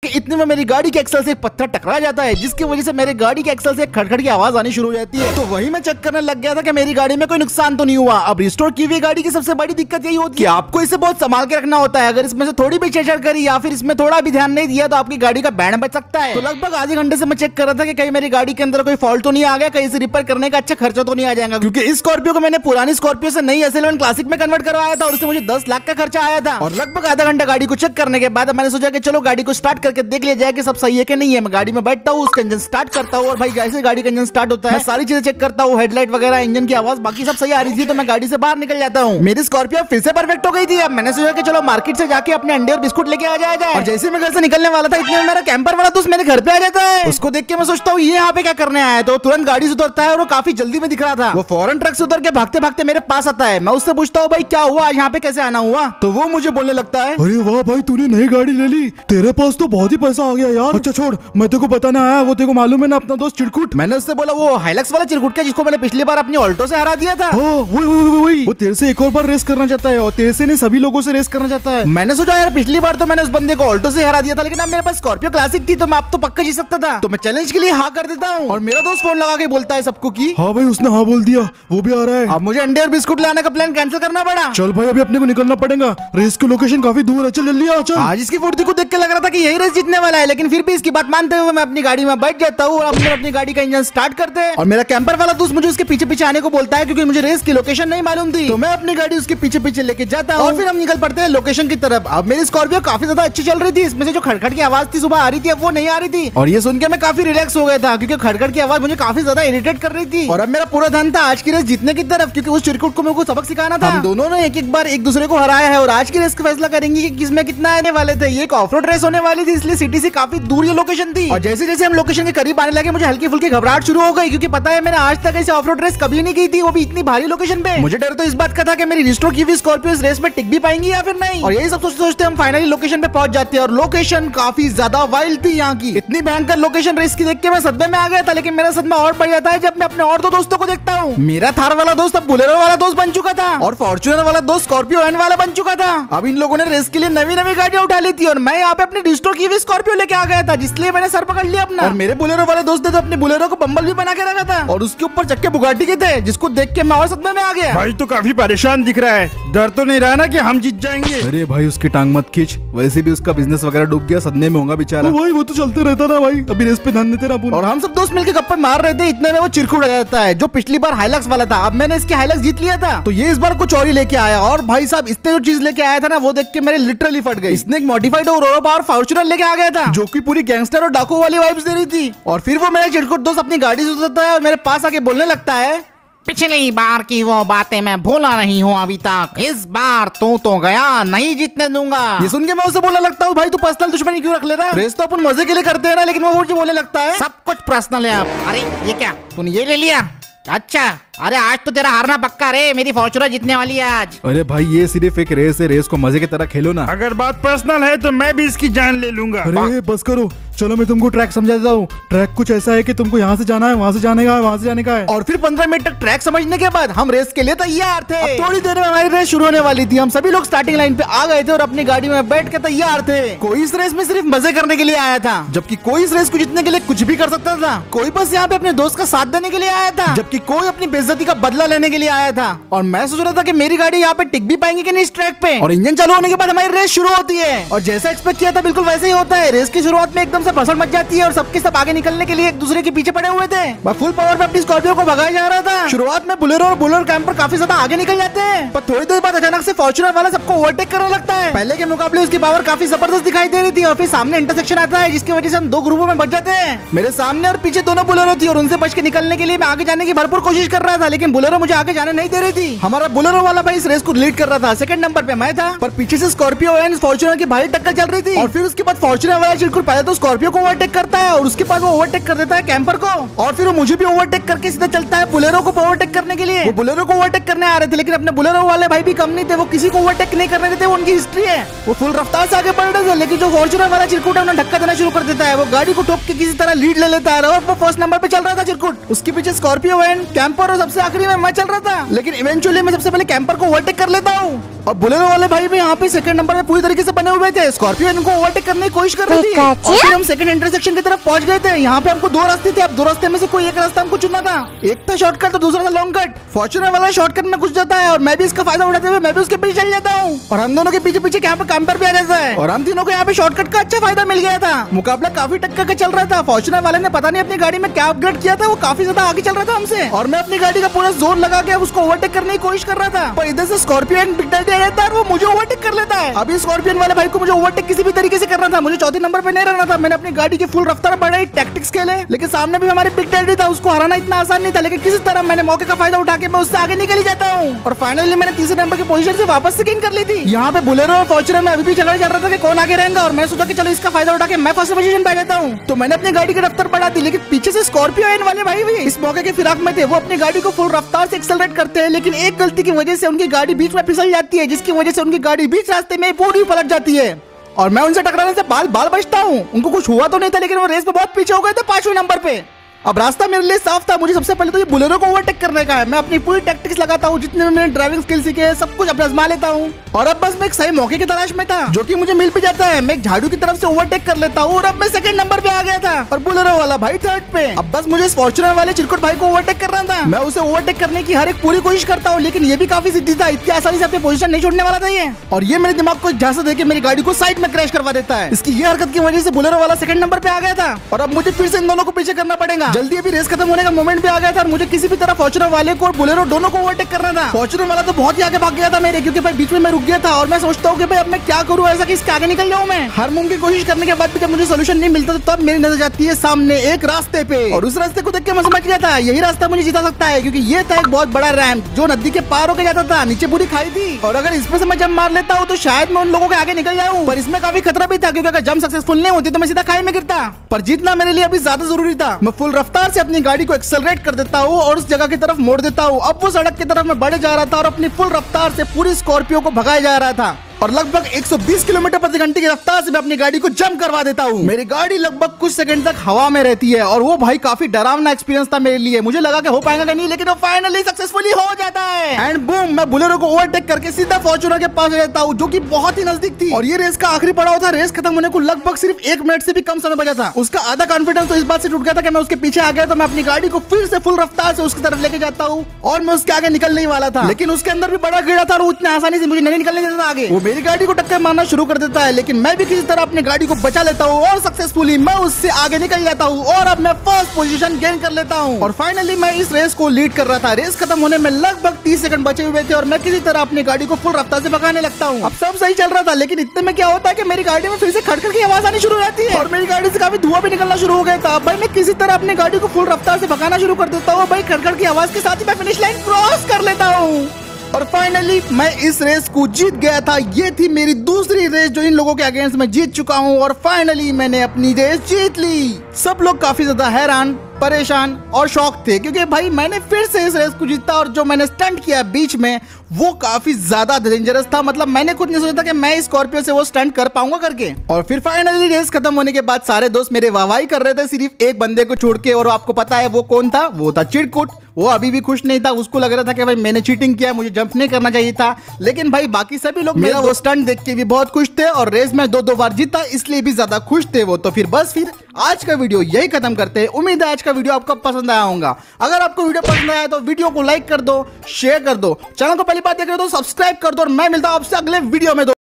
कि इतने में मेरी गाड़ी के एक्सल से एक पत्थर टकरा जाता है, जिसकी वजह से मेरी गाड़ी के एक्सल से खड़खड़ की आवाज आनी शुरू हो जाती है। तो वही मैं चेक करने लग गया था कि मेरी गाड़ी में कोई नुकसान तो नहीं हुआ। अब रिस्टोर की हुई गाड़ी की सबसे बड़ी दिक्कत यही होती है कि आपको इसे बहुत संभाल के रखना होता है। अगर इसमें से थोड़ी भी छेड़छाड़ करी या फिर इसमें थोड़ा भी ध्यान नहीं दिया तो आपकी गाड़ी का बैंड बच सकता है। तो लगभग आधे घंटे से मैं चेक कर रहा था कि कहीं मेरी गाड़ी के अंदर कोई फॉल्ट तो नहीं आ गया, कहीं इसे रिपेयर करने का अच्छा खर्चा तो नहीं आ जाएगा, क्योंकि इस स्कॉर्पियो को मैंने पुरानी स्कॉर्पियो से नई S11 क्लासिक में कन्वर्ट करवाया था और उससे मुझे 10 लाख का खर्चा आया था। और लगभग आधा घंटा गाड़ी को चेक करने के बाद मैंने सोचा कि चलो गाड़ी को स्टार्ट करके देख लिया जाए कि सब सही है कि नहीं है। मैं गाड़ी में बैठता हूँ, उसका इंजन स्टार्ट करता हूँ और भाई जैसे गाड़ी का इंजन स्टार्ट होता है सारी चीजें चेक करता हूँ, हेडलाइट वगैरह, इंजन की आवाज, बाकी सब सही आ रही थी। तो मैं गाड़ी से बाहर निकल जाता हूँ। मेरी स्कॉर्पियो फिर से परफेक्ट हो गई थी। अब मैंने सोचा कि चलो मार्केट से जाके अपने अंडे और बिस्कुट लेके आ जाए। और जैसे मैं घर से निकलने वाला था इतने में मेरा कैंपर वाला दोस्त मेरे घर पे आ जाता है। उसको देख के मैं सोचता हूँ ये यहाँ पे क्या करने आया है, तो तुरंत गाड़ी से उतरता है और वो काफी जल्दी में दिख रहा था। वो फौरन ट्रक से उतर के भागते भागते मेरे पास आता है। मैं उससे पूछता हूँ भाई क्या हुआ, आज यहाँ पे कैसे आना हुआ। तो वो मुझे बोलने लगता है अरे वाह भाई, तूने नई गाड़ी ले ली, तेरे पास तो बहुत ही पैसा आ गया यार। अच्छा छोड़, मैं तेरे को बताना आया, वो तेरे को मालूम है ना अपना दोस्त चिरकुट। मैंने उससे बोला वो हाइलक्स वाला चिरकुट का जिसको मैंने पिछली बार अपनी ऑल्टो से हरा दिया था। वही वो तेरे से एक और बार रेस करना चाहता है और तेरे से नहीं सभी लोगों से रेस करना चाहता है। मैंने सोचा यार पिछली बार तो मैंने उस बंदे को ऑल्टो से हरा दिया था, लेकिन अब मेरे पास स्कॉर्पियो क्लासिक थी तो मैं अब तो पक्का जीत सकता था। तो मैं चैलेंज के लिए हाँ कर देता हूँ। और मेरा दोस्त फोन लगा के बोलता है सबको की हाँ भाई उसने हाँ बोल दिया, वो भी आ रहा है। अब मुझे अंडे और बिस्कुट लाने का प्लान कैंसिल करना पड़ा। चल भाई अभी अपने को निकलना पड़ेगा, रेस की लोकेशन काफी दूर है, चल जल्दी आ चल। आज इसकी फुर्ती को देख के लग रहा था कि यही रेस जीतने वाला है, लेकिन फिर भी इसकी बात मानते हुए मैं अपनी गाड़ी में बैठ जाता हूँ और अपनी गाड़ी का इंजन स्टार्ट करते हैं। और मेरा कैंपर वाला दोस्त मुझे उसके पीछे पीछे आने को बोलता है क्योंकि मुझे रेस की लोकेशन नहीं मालूम थी। तो मैं अपनी गाड़ी उसके पीछे पीछे लेके जाता हूँ और फिर हम निकल पड़ते हैं लोकेशन की तरफ। अब मेरी स्कॉर्पियो काफी ज्यादा अच्छी चल रही थी, इसमें से जो खड़खड़ की आवाज थी सुबह आ रही थी अब वो नहीं आ रही थी। और ये सुन के मैं काफी रिलैक्स हो गया था क्योंकि खड़खड़ की आवाज मुझे काफी ज्यादा इरिटेट कर रही थी। और अब मेरा पूरा ध्यान था आज की रेस जीतने की तरफ, क्योंकि उस चिरकुट को मेरे को सबक सिखाना था। हम दोनों ने एक बार एक दूसरे को हराया है और आज की रेस का फैसला करेंगे कि किसमें कितना आने वाले थे। ये एक ऑफरोड रेस होने वाली थी, इसलिए सिटी से काफी दूर ये लोकेशन थी। और जैसे जैसे हम लोकेशन के करीब आने लगे मुझे हल्की फुल्की घबराहट शुरू हो गई, क्योंकि पता है मैंने आज तक ऐसे ऑफरोड रेस कभी नहीं की थी, वो भी इतनी भारी लोकेशन पे। मुझे डर तो इस बात का था कि मेरी रिस्टोर की हुई स्कॉर्पियो इस रेस में टिक भी पाएंगी या फिर नहीं। और यही सब सोचते सोचते हम फाइनली लोकेशन पे पहुंच जाते हैं और लोकेशन काफी ज्यादा वाइल्ड थी। यहाँ की इतनी भयंकर लोकेशन रेस की देख के मैं सदमे में आ गया था, लेकिन मेरा सदमा और बढ़ जाता है जब मैं अपने और दो दोस्तों को देखता हूँ। मेरा थार वाला दोस्त अब बुलेरो वाला दोस्त बन चुका था और फॉर्च्यूनर वाला दोस्त स्कॉर्पियो एन वाला बन चुका था। अब इन लोगों ने रेस के लिए नवी नवी गाड़ियां उठा ली थी और मैं यहाँ पे अपनी रिस्टोर की हुई स्कॉर्पियो लेके आ गया था, जिसलिए मैंने सर पकड़ लिया अपना। और मेरे बुलेरो वाले दोस्त ने तो अपने बुलेरो को बम्बल भी बना के रखा था और उसके ऊपर चक्के बुगाटी के थे, जिसको देख के मैं और सदमे में आ गया। भाई तो काफी परेशान दिख रहा है, डर तो नहीं रहा ना कि हम जीत जाएंगे। अरे भाई उसकी टांग मत खींच, वैसे भी उसका बिजनेस वगैरह डूब गया, सदमे में होगा बेचारा। भाई वो तो चलते रहता ना भाई, अभी रेस पे ध्यान देते ना अपन। और हम सब दोस्त मिलकर गप्पे मार रहे थे, इतने में वो चिरकुट आ जाता है जो पिछली बार हाइलक्स वाला था। अब मैंने इसकी हाइलक्स जीत लिया था तो ये इस बार कुछ और ही लेके आया। और भाई साहब इसने जो चीज लेके आया था ना वो देख के मेरे लिटरली फट गई। इसने एक मॉडिफाइड और पावर फॉर्च्यूनर लेके आ गया था जो कि पूरी गैंगस्टर और डाकू वाली वाइब्स दे रही थी। और फिर वो मेरा चिरकुट दोस्त अपनी गाड़ी से उतरता है और मेरे पास आके बोलने लगता है पिछली बार की वो बातें मैं भूला नहीं हूँ अभी तक, इस बार तू तो गया, नहीं जीतने दूंगा। ये सुन के मैं उसे बोलने लगता हूँ भाई तू पर्सनल दुश्मनी क्यों रख ले रहा है, रेस तो अपन मजे के लिए करते हैं ना। लेकिन वो मुझे बोलने लगता है सब कुछ पर्सनल है अब। अरे ये क्या, तूने ये ले लिया? अच्छा, अरे आज तो तेरा हारना पक्का रे, मेरी फॉर्च्यूनर जीतने वाली है आज। अरे भाई ये सिर्फ एक रेस है, रेस को मजे की तरह खेलो ना। अगर बात पर्सनल है तो मैं भी इसकी जान ले लूंगा। अरे बस करो, चलो मैं तुमको ट्रैक समझा देता हूँ। ट्रैक कुछ ऐसा है कि तुमको यहाँ से जाना है, वहाँ से जाने का है, वहाँ से जाने का है। और फिर 15 मिनट तक ट्रैक समझने के बाद हम रेस के लिए तैयार थे। अब थोड़ी देर में हमारी रेस शुरू होने वाली थी। हम सभी लोग स्टार्टिंग लाइन पे आ गए थे और अपनी गाड़ी में बैठ के तैयार थे। कोई इस रेस में सिर्फ मजे करने के लिए आया था, जबकि कोई इस रेस को जीतने के लिए कुछ भी कर सकता था। कोई बस यहाँ पे अपने दोस्त का साथ देने के लिए आया था, जबकि कोई अपनी बेइज्जती का बदला लेने के लिए आया था। और मैं सोच रहा था कि मेरी गाड़ी यहाँ पे टिक भी पाएंगे कि नहीं इस ट्रैक पे। और इंजन चालू होने के बाद हमारी रेस शुरू होती है और जैसा एक्सपेक्ट किया था बिल्कुल वैसे ही होता है। रेस की शुरुआत में एकदम से भसड़ मच जाती है और सबके सब आगे निकलने के लिए एक दूसरे के पीछे पड़े हुए थे। मैं फुल पावर पे अपनी स्कॉर्पियो को भगाया जा रहा था। शुरुआत में बुलेरो और बुलेरो कैंपर काफी ज्यादा आगे निकल जाते हैं, पर थोड़ी देर बाद अचानक से फॉर्च्यूनर वाला सबको ओवरटेक करने लगता है। पहले के मुकाबले उसकी पावर काफी जबरदस्त दिखाई दे रही थी और फिर सामने इंटरसेक्शन आता है, जिसकी वजह से हम दो ग्रुपों में बच जाते हैं। मेरे सामने और पीछे दोनों बुलेरो थी और उनसे बच के निकलने के लिए मैं आगे जाने की भरपूर कोशिश कर रहा था, लेकिन बुलेरो मुझे आगे जाने नहीं दे रही थी। हमारा बुलेरो वाला भाई इस रेस को लीड कर रहा था, सेकंड नंबर पे मैं था, पर पीछे से स्कॉर्पियो एंड फॉर्च्यूनर की भारी टक्कर चल रही थी। और फिर उसके बाद फॉर्च्यूनर वाला चिरकुट पहले तो स्कॉर्पियो स्कॉर्पियो को ओवरटेक करता है और उसके बाद वो ओवरटेक कर देता है कैंपर को, और फिर वो मुझे भी ओवरटेक करके सीधा चलता है बुलेरो को ओवरटेक करने के लिए। वो बुलेरो को ओवरटेक करने आ रहे थे, लेकिन अपने बुलेरो वाले भाई भी कम नहीं थे, वो किसी को ओवरटेक नहीं करने देते, उनकी हिस्ट्री है। वो फुल रफ्तार से आगे बढ़ रहे थे, लेकिन जो फॉर्च्यूनर वाला चिरकुट है उन्हें धक्का देना शुरू कर देता है। वो गाड़ी को ठोक के किसी तरह लीड ले लेता है और वो फर्स्ट नंबर पे चल रहा था चिरकुट। उसके पीछे स्कॉर्पियो वैन, कैंपर और सबसे आखिरी में मैं चल रहा था, लेकिन इवेंचुअली मैं सबसे पहले कैंपर को ओवरटेक कर लेता हूँ। और बुलेरो वाले भाई भी यहाँ पे सेकंड नंबर में पूरी तरीके से बने हुए थे। स्कॉर्पियो इनको ओवरटेक करने की कोशिश कर रही थी और फिर हम सेकंड इंटरसेक्शन की तरफ पहुंच गए थे। यहाँ पे हमको दो रास्ते थे, अब दो रास्ते में से कोई एक रास्ता हमको चुनना था। एक था शॉर्टकट तो दूसरा था लॉन्ग कट। फॉर्च्यूनर वाला शॉर्टकट में घुस जाता है और मैं भी इसका फायदा उठाते हुए मैं भी उसके पीछे चल जाता हूँ और हम दोनों के पीछे पीछे यहाँ पे कैंपर भी आ जाता है और हम तीनों को यहाँ पे शॉर्टकट का अच्छा फायदा मिल गया था। मुकाबला काफी टक्कर का चल रहा था। फॉर्च्यूनर वाले ने पता नहीं अपनी गाड़ी में क्या अपग्रेड किया था, वो काफी ज्यादा आगे चल रहा था हमसे और मैं अपनी गाड़ी का पूरा जोर लगा के उसको ओवरटेक करने की कोशिश कर रहा था, पर इधर से स्कॉर्पियो एक बिग डैडी आ जाता है और वो मुझे ओवरटेक कर लेता है। अभी स्कॉर्पियन वाले भाई को मुझे ओवरटेक किसी भी तरीके से करना था, मुझे चौथे नंबर पे नहीं रहना था। मैंने अपनी गाड़ी की फुल रफ्तार बढ़ाई, टैक्टिक्स खेले, लेकिन सामने भी हमारे बिग डैडी था, उसको हराना इतना आसान नहीं था, लेकिन किसी तरह मैंने मौके का फायदा उठा के मैं उससे आगे निकल जाता हूँ और फाइनली मैंने तीसरे नंबर की पोजीशन से वापस से गेन कर ली थी। यहाँ पे बुलेरो और फॉर्च्यूनर में अभी भी झगड़ा चल रहा था कि कौन आगे रहेगा और मैं सोचा कि चलो इसका फायदा उठा के मैं फर्स्ट पोजीशन पे आ जाता हूँ। तो मैंने अपनी गाड़ी की रफ्तार बढ़ा दी, लेकिन पीछे से स्कॉर्पियो एन वाले भाई भी इस मौके के फिराक में थे। वो अपनी गाड़ी को फुल रफ्तार से एक्सेलरेट करते हैं, लेकिन एक गलती की वजह से उनकी गाड़ी बीच में फिसल जाती है, जिसकी वजह से उनकी गाड़ी बीच रास्ते में पूरी पलट जाती है और मैं उनसे टकराने से बाल बाल बचता हूँ। उनको कुछ हुआ तो नहीं था, लेकिन वो रेस में बहुत पीछे हो गए थे 5वें नंबर पे। अब रास्ता मेरे लिए साफ था, मुझे सबसे पहले तो ये बुलेरो को ओवरटेक करने का है। मैं अपनी पूरी टैक्टिक्स लगाता हूँ, जितने मैंने ड्राइविंग स्किल सीखे हैं सब कुछ अपना आजमा लेता हूँ और अब बस मैं एक सही मौके की तलाश में था, जो कि मुझे मिल भी जाता है। मैं एक झाड़ू की तरफ से ओवरटेक कर लेता हूँ और अब मैं सेकंड नंबर पे आ गया था और बुलेरो वाला भाई थर्ड पे। अब बस मुझे फॉर्च्यूनर वाले चिरकुट भाई को ओवरटेक करना था। मैं उसे ओवरटेक करने की हर एक पूरी कोशिश करता हूँ, लेकिन ये भी काफी सिद्धि था, इतनी आसानी से अपनी पोजीशन नहीं छोड़ने वाला था ये, और ये मेरे दिमाग को झांसा देके मेरी गाड़ी को साइड में क्रैश करवा देता है। इसकी ये हरकत की वजह से बुलेरो वाला सेकंड नंबर पे आ गया था और अब मुझे फिर से इन दोनों को पीछे करना पड़ेगा। जल्दी अभी रेस खत्म होने का मोमेंट भी आ गया था और मुझे किसी भी तरह फॉर्च्यूनर वाले को और बुलेरो दोनों को ओवरटेक करना था। फॉर्च्यूनर वाला तो बहुत ही आगे भाग गया था मेरे, क्योंकि भाई बीच में मैं रुक गया था और मैं सोचता हूँ कि भाई अब मैं क्या करूँ ऐसा कि इसके आगे निकल जाऊँ। मैं हर मुमकिन कोशिश करने के बाद भी जब मुझे सोल्यूशन नहीं मिलता तो तब मेरी नजर जाती है सामने एक रास्ते पे और उस रास्ते को देख के मैं समझ गया था यही रास्ता मुझे जिता सकता है, क्योंकि ये था एक बहुत बड़ा रैंप जो नदी के पार होकर जाता था। नीचे पूरी खाई थी और अगर इसमें से मैं जंप मार लेता हूँ तो शायद मैं उन लोगों के आगे निकल जाऊँ, पर इसमें काफी खतरा भी था, क्योंकि अगर जंप सक्सेसफुल नहीं होती तो मैं सीधा खाई में गिरता। पर जीतना मेरे लिए अभी ज्यादा जरूरी था। मैं फुल रफ्तार से अपनी गाड़ी को एक्सेलरेट कर देता हूँ और उस जगह की तरफ मोड़ देता हूँ। अब वो सड़क की तरफ मैं बढ़े जा रहा था और अपनी फुल रफ्तार से पूरी स्कॉर्पियो को भगाया जा रहा था और लगभग 120 किलोमीटर प्रति घंटे की रफ्तार से मैं अपनी गाड़ी को जंप करवा देता हूँ। मेरी गाड़ी लगभग कुछ सेकंड तक हवा में रहती है और वो भाई काफी डरावना एक्सपीरियंस था मेरे लिए। मुझे लगा कि हो पाएगा कि नहीं, लेकिन वो फाइनली सक्सेसफुली हो जाता है एंड बूम, मैं बुलेरो को ओवरटेक करके सीधा फॉर्च्यूनर के पास रहता हूँ, जो कि बहुत ही नजदीक थी और ये रेस का आखिरी पड़ाव था। रेस खत्म होने को लगभग सिर्फ 1 मिनट से भी कम समय बचा था। उसका आधा कॉन्फिडेंस तो इस बात से टूट गया था कि मैं उसके पीछे आ गया तो मैं अपनी गाड़ी को फिर से फुल रफ्तार से उसकी तरफ लेके जाता हूँ और मैं उसके आगे निकलने वाला था, लेकिन उसके अंदर भी बड़ा कीड़ा था और उतनी आसानी से मुझे नहीं निकलने देता था आगे। वो मेरी गाड़ी को टक्कर मारना शुरू कर देता है, लेकिन मैं भी किसी तरह अपनी गाड़ी को बचा लेता हूँ और सक्सेसफुली मैं उससे आगे निकल जाता हूँ और अब मैं फर्स्ट पोजीशन गेन कर लेता हूँ और फाइनली मैं इस रेस को लीड कर रहा था। रेस खत्म होने में लगभग 30 सेकंड बचे हुए थे और मैं किसी तरह अपनी गाड़ी को फुल रफ्तार से भगाने लगता हूँ। अब सब सही चल रहा था, लेकिन इतने में क्या होता है कि मेरी गाड़ी में फिर से खड़खड़ की आवाज आनी शुरू हो जाती है और मेरी गाड़ी से काफी धुआं भी निकलना शुरू हो गया था। भाई मैं किसी तरह अपनी गाड़ी को फुल रफ्तार से भगाना शुरू कर देता हूँ। भाई खड़खड़ की आवाज के साथ ही मैं फिनिश लाइन क्रॉस कर लेता हूँ और फाइनली मैं इस रेस को जीत गया था। ये थी मेरी दूसरी रेस जो इन लोगों के अगेंस्ट में जीत चुका हूँ और फाइनली मैंने अपनी रेस जीत ली। सब लोग काफी ज्यादा हैरान, परेशान और शॉक थे, क्योंकि भाई मैंने फिर से इस रेस को जीता और जो मैंने स्टंट किया बीच में वो काफी ज्यादा डेंजरस था। मतलब मैंने खुद नहीं सोचा था कि मैं इस स्कॉर्पियो से वो स्टंट कर पाऊंगा करके। और फिर फाइनली रेस खत्म होने के बाद सारे दोस्त मेरे वाहवाही कर रहे थे, सिर्फ एक बंदे को छोड़ के, और आपको पता है वो कौन था? वो था चिरकुट। वो अभी भी खुश नहीं था, उसको लग रहा था कि भाई मैंने चीटिंग किया, मुझे जंप नहीं करना चाहिए था। लेकिन भाई बाकी सभी लोग मेरा वो स्टंट देख के भी बहुत खुश थे और रेस में 2-2 बार जीता, इसलिए भी ज्यादा खुश थे वो। तो फिर बस फिर आज का वीडियो यही खत्म करते हैं। उम्मीद है आज का वीडियो आपको पसंद आया होगा। अगर आपको वीडियो पसंद आया तो वीडियो को लाइक कर दो, शेयर कर दो, चैनल को पहली बार देख रहे हो तो सब्सक्राइब कर दो और मैं मिलता हूं आपसे अगले वीडियो में।